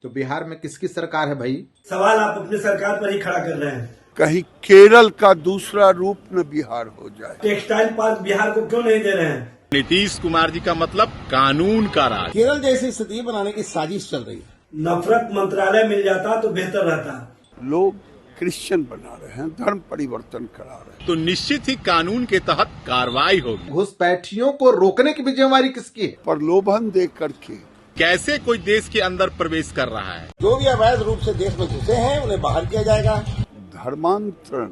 तो बिहार में किसकी सरकार है भाई? सवाल आप अपनी सरकार पर ही खड़ा कर रहे हैं। कहीं केरल का दूसरा रूप न बिहार हो जाए। टेक्सटाइल पार्क बिहार को क्यों नहीं दे रहे हैं? नीतीश कुमार जी का मतलब कानून का राज। केरल जैसी स्थिति बनाने की साजिश चल रही है। नफरत मंत्रालय मिल जाता तो बेहतर रहता। लोग क्रिश्चियन बना रहे हैं, धर्म परिवर्तन करा रहे हैं। तो निश्चित ही कानून के तहत कार्रवाई होगी। घुसपैठियों को रोकने की भी जिम्मेवारी किसकी है? प्रलोभन दे करके कैसे कोई देश के अंदर प्रवेश कर रहा है? जो भी अवैध रूप से देश में घुसे हैं उन्हें बाहर किया जाएगा। धर्मांतरण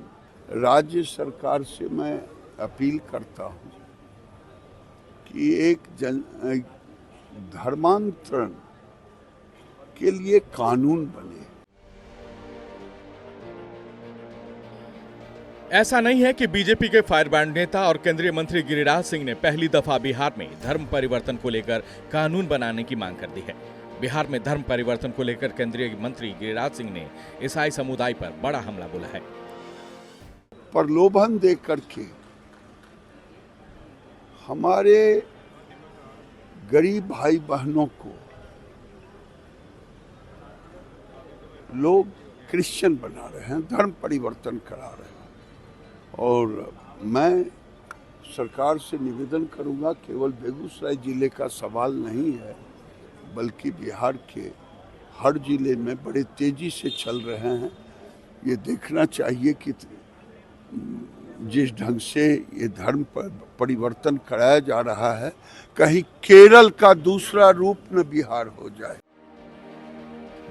राज्य सरकार से मैं अपील करता हूं कि एक धर्मांतरण के लिए कानून बने। ऐसा नहीं है कि बीजेपी के फायरब्रांड नेता और केंद्रीय मंत्री गिरिराज सिंह ने पहली दफा बिहार में धर्म परिवर्तन को लेकर कानून बनाने की मांग कर दी है। बिहार में धर्म परिवर्तन को लेकर केंद्रीय मंत्री गिरिराज सिंह ने ईसाई समुदाय पर बड़ा हमला बोला है। प्रलोभन दे करके हमारे गरीब भाई बहनों को लोग क्रिश्चियन बना रहे हैं, धर्म परिवर्तन करा रहे हैं। और मैं सरकार से निवेदन करूंगा, केवल बेगूसराय जिले का सवाल नहीं है, बल्कि बिहार के हर जिले में बड़े तेजी से चल रहे हैं। ये देखना चाहिए कि जिस ढंग से ये धर्म परिवर्तन कराया जा रहा है, कहीं केरल का दूसरा रूप न बिहार हो जाए।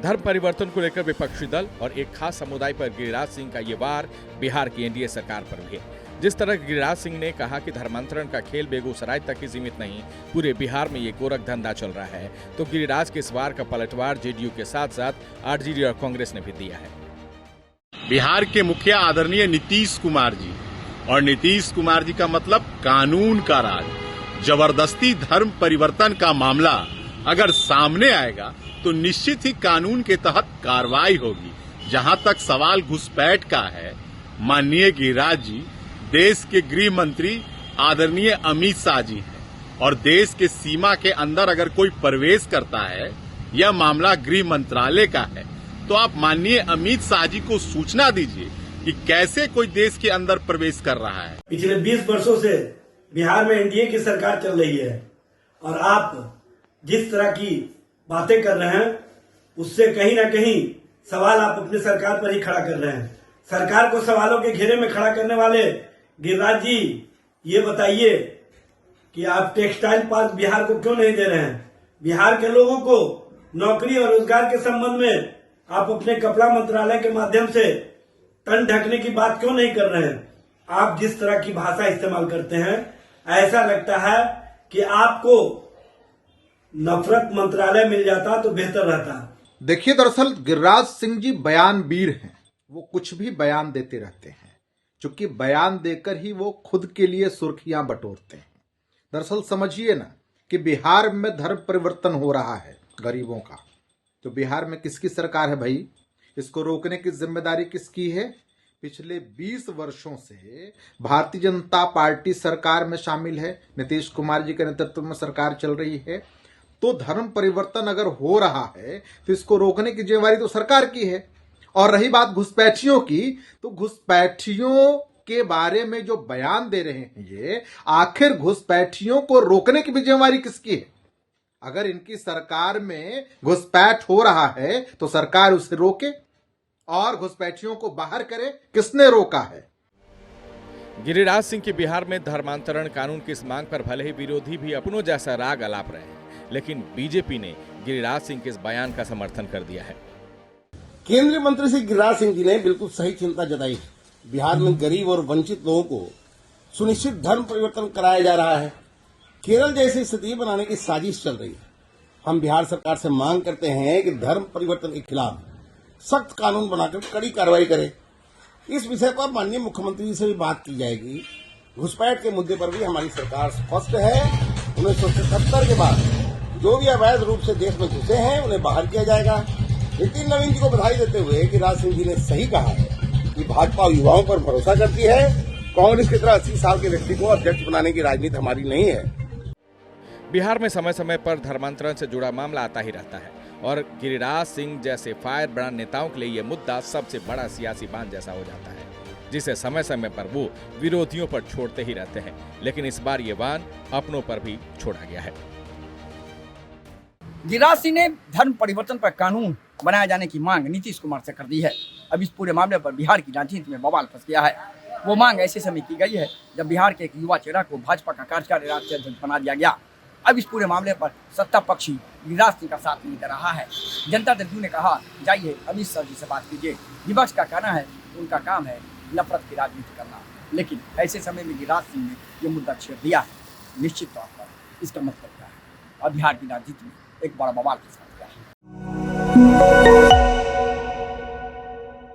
धर्म परिवर्तन को लेकर विपक्षी दल और एक खास समुदाय पर गिरिराज सिंह का ये वार बिहार की एनडीए सरकार पर भी है। जिस तरह गिरिराज सिंह ने कहा कि धर्मांतरण का खेल बेगूसराय तक ही सीमित नहीं, पूरे बिहार में ये गोरख धंधा चल रहा है, तो गिरिराज के इस वार का पलटवार जेडीयू के साथ साथ आरजेडी और कांग्रेस ने भी दिया है। बिहार के मुखिया आदरणीय नीतीश कुमार जी, और नीतीश कुमार जी का मतलब कानून का राज। जबरदस्ती धर्म परिवर्तन का मामला अगर सामने आएगा तो निश्चित ही कानून के तहत कार्रवाई होगी। जहां तक सवाल घुसपैठ का है, माननीय गिरिराज जी देश के गृह मंत्री आदरणीय अमित शाह जी हैं, और देश के सीमा के अंदर अगर कोई प्रवेश करता है, यह मामला गृह मंत्रालय का है, तो आप माननीय अमित शाह जी को सूचना दीजिए कि कैसे कोई देश के अंदर प्रवेश कर रहा है। पिछले 20 वर्षों से बिहार में एनडीए की सरकार चल रही है, और आप जिस तरह की बातें कर रहे हैं उससे कहीं ना कहीं सवाल आप अपनी सरकार पर ही खड़ा कर रहे हैं। सरकार को सवालों के घेरे में खड़ा करने वाले गिरिराज जी, ये बताइए कि आप टेक्सटाइल पार्क बिहार को क्यों नहीं दे रहे हैं? बिहार के लोगों को नौकरी और रोजगार के संबंध में आप अपने कपड़ा मंत्रालय के माध्यम से तन ढकने की बात क्यों नहीं कर रहे हैं? आप जिस तरह की भाषा इस्तेमाल करते हैं, ऐसा लगता है कि आपको नफरत मंत्रालय मिल जाता तो बेहतर रहता। देखिए, दरअसल गिरिराज सिंह जी बयानवीर हैं। वो कुछ भी बयान देते रहते हैं, क्योंकि बयान देकर ही वो खुद के लिए सुर्खियां बटोरते हैं। दरअसल समझिए ना कि बिहार में धर्म परिवर्तन हो रहा है गरीबों का, तो बिहार में किसकी सरकार है भाई? इसको रोकने की जिम्मेदारी किसकी है? पिछले 20 वर्षों से भारतीय जनता पार्टी सरकार में शामिल है, नीतीश कुमार जी के नेतृत्व में सरकार चल रही है। तो धर्म परिवर्तन अगर हो रहा है तो इसको रोकने की जिम्मेदारी तो सरकार की है। और रही बात घुसपैठियों की, तो घुसपैठियों के बारे में जो बयान दे रहे हैं ये, आखिर घुसपैठियों को रोकने की भी जिम्मेदारी किसकी है? अगर इनकी सरकार में घुसपैठ हो रहा है तो सरकार उसे रोके और घुसपैठियों को बाहर करे। किसने रोका है? गिरिराज सिंह की बिहार में धर्मांतरण कानून की इस मांग पर भले ही विरोधी भी अपनों जैसा राग अलाप रहे हैं, लेकिन बीजेपी ने गिरिराज सिंह के इस बयान का समर्थन कर दिया है। केंद्रीय मंत्री श्री गिरिराज सिंह जी ने बिल्कुल सही चिंता जताई। बिहार में गरीब और वंचित लोगों को सुनिश्चित धर्म परिवर्तन कराया जा रहा है। केरल जैसी स्थिति बनाने की साजिश चल रही है। हम बिहार सरकार से मांग करते हैं कि धर्म परिवर्तन के खिलाफ सख्त कानून बनाकर कड़ी कार्रवाई करे। इस विषय पर माननीय मुख्यमंत्री जी से भी बात की जाएगी। घुसपैठ के मुद्दे पर भी हमारी सरकार स्पष्ट है। 1977 के बाद जो भी अवैध रूप से देश में घुसे हैं उन्हें बाहर किया जाएगा। नितिन नवीन जी को बधाई देते हुए गिरिराज सिंह जी ने सही कहा है कि भाजपा युवाओं पर भरोसा करती है। कांग्रेस की तरह 80 साल के व्यक्ति को अध्यक्ष बनाने की राजनीति हमारी नहीं है। बिहार में समय समय पर धर्मांतरण से जुड़ा मामला आता ही रहता है और गिरिराज सिंह जैसे फायर ब्रांड नेताओं के लिए यह मुद्दा सबसे बड़ा सियासी बांध जैसा हो जाता है, जिसे समय समय पर वो विरोधियों पर छोड़ते ही रहते हैं। लेकिन इस बार ये बांध अपनों पर भी छोड़ा गया है। गिरिराज सिंह ने धर्म परिवर्तन पर कानून बनाए जाने की मांग नीतीश कुमार से कर दी है। अब इस पूरे मामले पर बिहार की राजनीति में बवाल फंस गया है। वो मांग ऐसे समय की गई है जब बिहार के एक युवा चेहरा को भाजपा का कार्यकारी राज्य अध्यक्ष बना दिया गया। अब इस पूरे मामले पर सत्ता पक्षी गिरिराज सिंह का साथ नहीं दे रहा है। जनता दल ने कहा जाइए अमित शाह जी से बात कीजिए। विपक्ष का कहना है उनका काम है नफरत की राजनीति करना, लेकिन ऐसे समय में गिरिराज सिंह ने यह मुद्दा छेड़ दिया है। निश्चित तौर पर इसका मतलब क्या है? अब बिहार की राजनीति में एक बड़ा बवाल के साथ गया है।